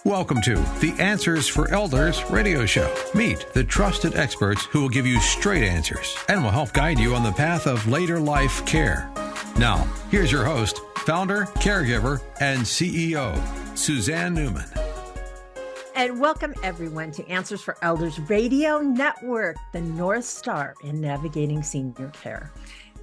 Welcome to the Answers for Elders radio show. Meet the trusted experts who will give you straight answers and will help guide you on the path of later life care. Now, here's your host, founder, caregiver, and CEO, Suzanne Newman. And welcome everyone to Answers for Elders Radio Network, the North Star in navigating senior care.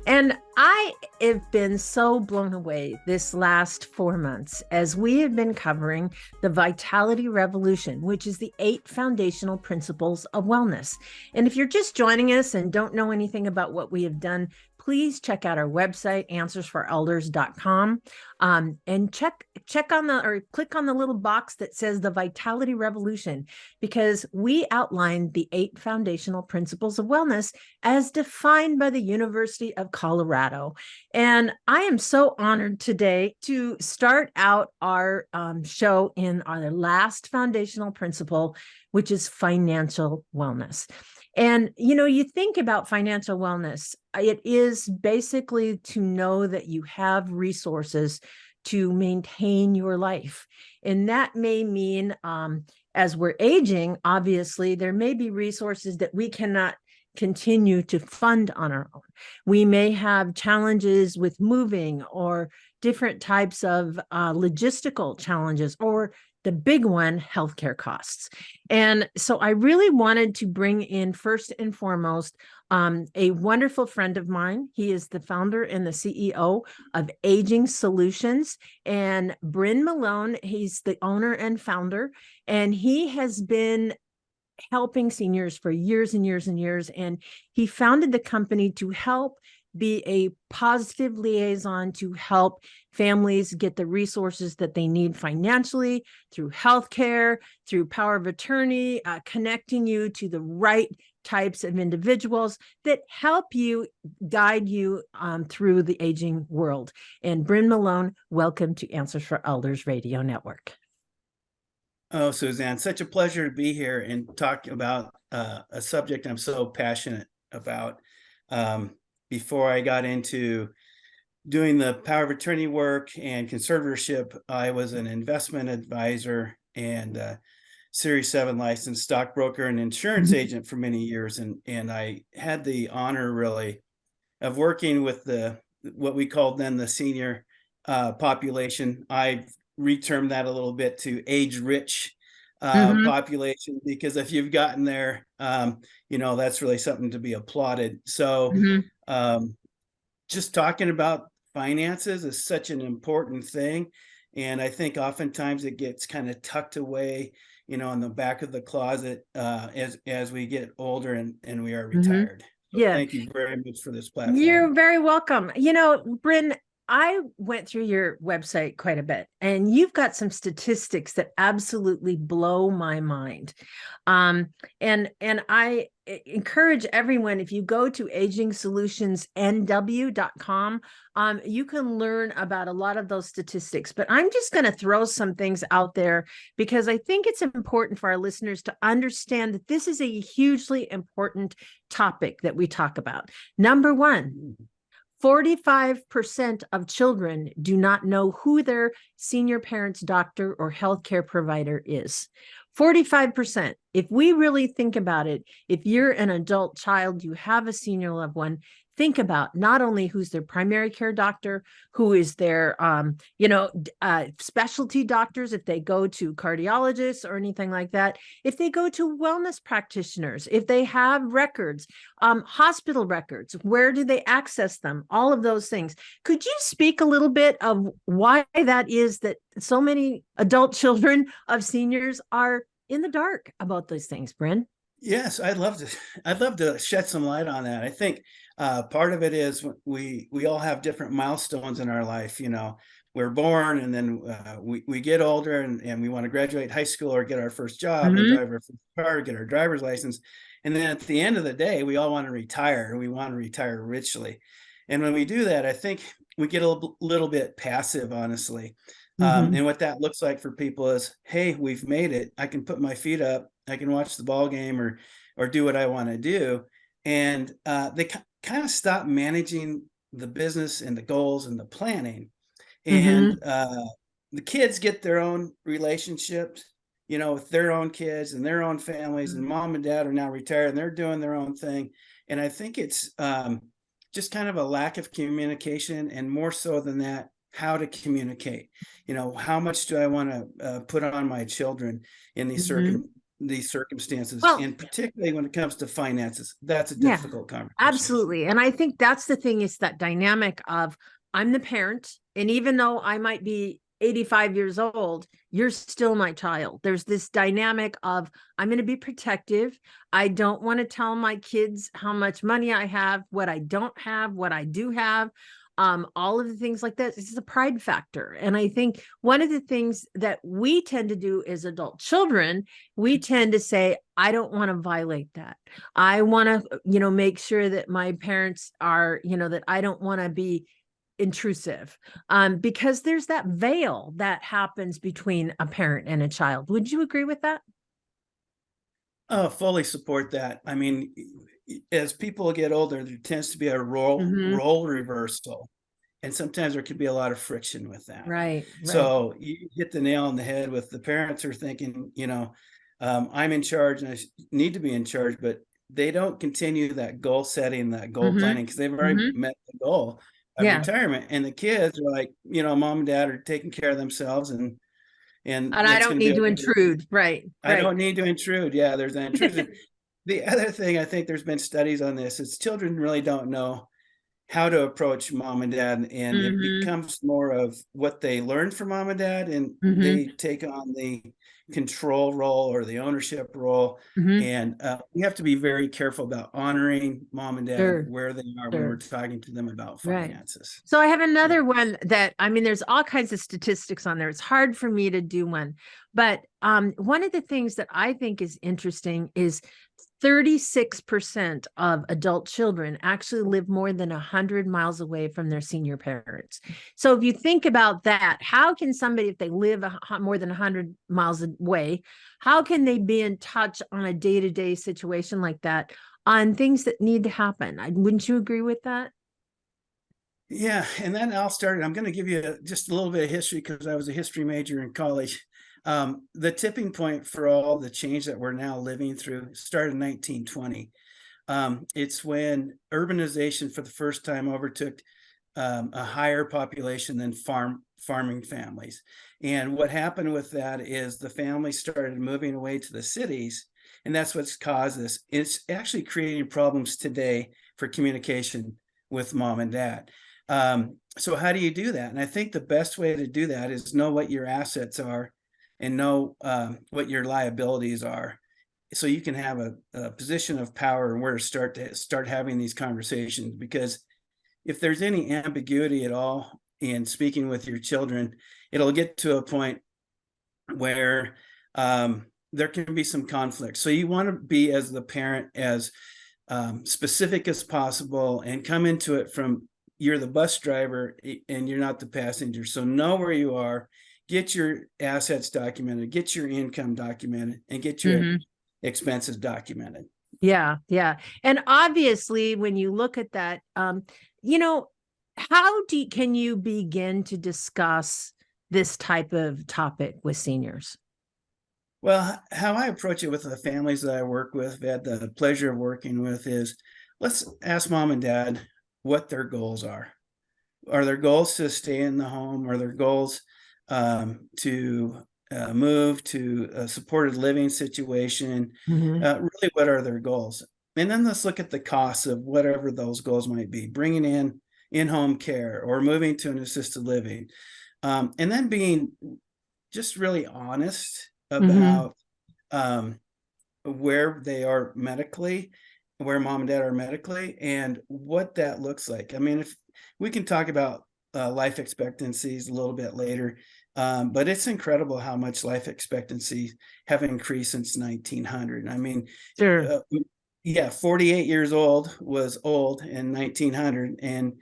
And I have been so blown away this last 4 months as we have been covering the Vitality Revolution, which is the 8 foundational principles of wellness. And if you're just joining us and don't know anything about what we have done, please check out our website, answersforelders.com, and check on click on the little box that says the Vitality Revolution, because we outlined the 8 foundational principles of wellness as defined by the University of Colorado. And I am so honored today to start out our show in our last foundational principle, which is financial wellness. And, you think about financial wellness, it is basically to know that you have resources to maintain your life. And that may mean, as we're aging, obviously, there may be resources that we cannot continue to fund on our own. We may have challenges with moving or different types of logistical challenges, or the big one, healthcare costs. And so I really wanted to bring in, first and foremost, a wonderful friend of mine. He is the founder and the CEO of Aging Solutions, and Brynne Malone. He's the owner and founder, and he has been helping seniors for years and years and years. And he founded the company to help be a positive liaison to help families get the resources that they need financially, through healthcare, through power of attorney, connecting you to the right types of individuals that help you, guide you through the aging world. And Brynne Malone, welcome to Answers for Elders Radio Network. Oh, Suzanne, such a pleasure to be here and talk about a subject I'm so passionate about. Before I got into doing the power of attorney work and conservatorship, I was an investment advisor and Series 7 licensed stockbroker and insurance agent for many years. And I had the honor, really, of working with what we called then the senior population. I retermed that a little bit to age-rich population, because if you've gotten there, that's really something to be applauded. So just talking about finances is such an important thing. And I think oftentimes it gets kind of tucked away, in the back of the closet as we get older and we are retired. So Yeah. Thank you very much for this platform. You're very welcome. Brynne, I went through your website quite a bit, and you've got some statistics that absolutely blow my mind. And I encourage everyone, if you go to agingsolutionsnw.com, you can learn about a lot of those statistics. But I'm just going to throw some things out there because I think it's important for our listeners to understand that this is a hugely important topic that we talk about. Number one, 45% of children do not know who their senior parent's doctor or healthcare provider is. 45%. If we really think about it, if you're an adult child, you have a senior loved one, think about not only who's their primary care doctor, who is their, specialty doctors, if they go to cardiologists or anything like that, if they go to wellness practitioners, if they have records, hospital records, where do they access them? All of those things. Could you speak a little bit of why that is that so many adult children of seniors are in the dark about those things, Brynne? Yes, I'd love to shed some light on that. I think part of it is we all have different milestones in our life. We're born, and then we get older, and we want to graduate high school or get our first job, and drive our first car, get our driver's license. And then at the end of the day, we all want to retire, and we want to retire richly. And when we do that, I think we get a little bit passive, honestly. And what that looks like for people is, hey, we've made it. I can put my feet up. I can watch the ball game or do what I want to do. And they kind of stop managing the business and the goals and the planning. And the kids get their own relationships with their own kids and their own families, and mom and dad are now retired and they're doing their own thing. And I think it's just kind of a lack of communication, and more so than that, how to communicate. How much do I want to put on my children in these circumstances, Well, and particularly when it comes to finances, that's a yeah, difficult conversation. absolutely. And I think that's the thing, is that dynamic of, I'm the parent, and even though I might be 85 years old, you're still my child. There's this dynamic of, I'm going to be protective. I don't want to tell my kids how much money I have, what I don't have, what I do have. All of the things like that. This is a pride factor. And I think one of the things that we tend to do as adult children, we tend to say, I don't want to violate that. I want to, make sure that my parents are, that I don't want to be intrusive, because there's that veil that happens between a parent and a child. Would you agree with that? Oh, fully support that. I mean, as people get older, there tends to be a role reversal, and sometimes there can be a lot of friction with that. Right. So you hit the nail on the head with the parents are thinking, I'm in charge and I need to be in charge, but they don't continue that goal setting, that goal planning, because they've already met the goal of retirement. And the kids are like, mom and dad are taking care of themselves, and I don't need to intrude. Right. I don't need to intrude. Yeah, there's an intrusion. The other thing, I think there's been studies on this, is children really don't know how to approach mom and dad, and it becomes more of what they learned from mom and dad, and they take on the control role or the ownership role. And we have to be very careful about honoring mom and dad where they are when we're talking to them about finances. So I have another one that, there's all kinds of statistics on there. It's hard for me to do one, but one of the things that I think is interesting is 36% of adult children actually live more than 100 miles away from their senior parents. So if you think about that, how can somebody, if they live more than 100 miles away, how can they be in touch on a day-to-day situation like that on things that need to happen? Wouldn't you agree with that? Yeah, and then I'll start. I'm going to give you just a little bit of history, because I was a history major in college. The tipping point for all the change that we're now living through started in 1920. It's when urbanization for the first time overtook a higher population than farming families. And what happened with that is the families started moving away to the cities, and that's what's caused this. It's actually creating problems today for communication with mom and dad. So how do you do that? And I think the best way to do that is know what your assets are, and know what your liabilities are, so you can have a position of power and where to start having these conversations. Because if there's any ambiguity at all in speaking with your children, it'll get to a point where there can be some conflict. So you want to be, as the parent, as specific as possible, and come into it from, you're the bus driver and you're not the passenger. So know where you are, get your assets documented, get your income documented, and get your expenses documented. Yeah. Yeah. And obviously, when you look at that, can you begin to discuss this type of topic with seniors? Well, how I approach it with the families that I work with, I've had the pleasure of working with, is let's ask mom and dad what their goals are. Are their goals to stay in the home? Are their goals to move to a supported living situation? Really, what are their goals? And then let's look at the costs of whatever those goals might be, bringing in-home care or moving to an assisted living. And then being just really honest about where they are medically, where mom and dad are medically, and what that looks like. If we can talk about life expectancies a little bit later, but it's incredible how much life expectancies have increased since 1900. 48 years old was old in 1900, and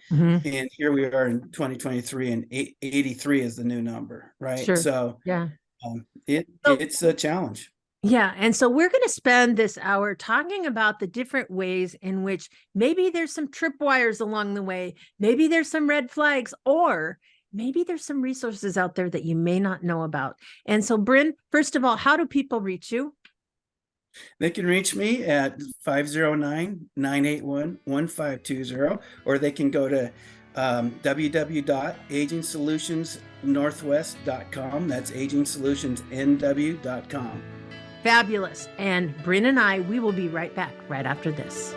here we are in 2023, and 83 is the new number, right? Sure. So yeah, it's a challenge. Yeah. And so we're going to spend this hour talking about the different ways in which maybe there's some tripwires along the way, maybe there's some red flags, or maybe there's some resources out there that you may not know about. And so, Brynne, first of all, how do people reach you? They can reach me at 509-981-1520, or they can go to www.agingsolutionsnorthwest.com. That's agingsolutionsnw.com. Fabulous. And Brynne and I, we will be right back right after this.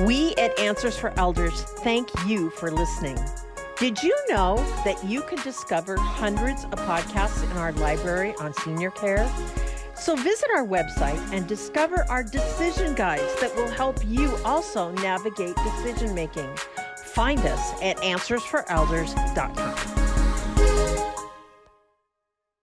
We at Answers for Elders thank you for listening. Did you know that you can discover hundreds of podcasts in our library on senior care? So visit our website and discover our decision guides that will help you also navigate decision making. Find us at answersforelders.com.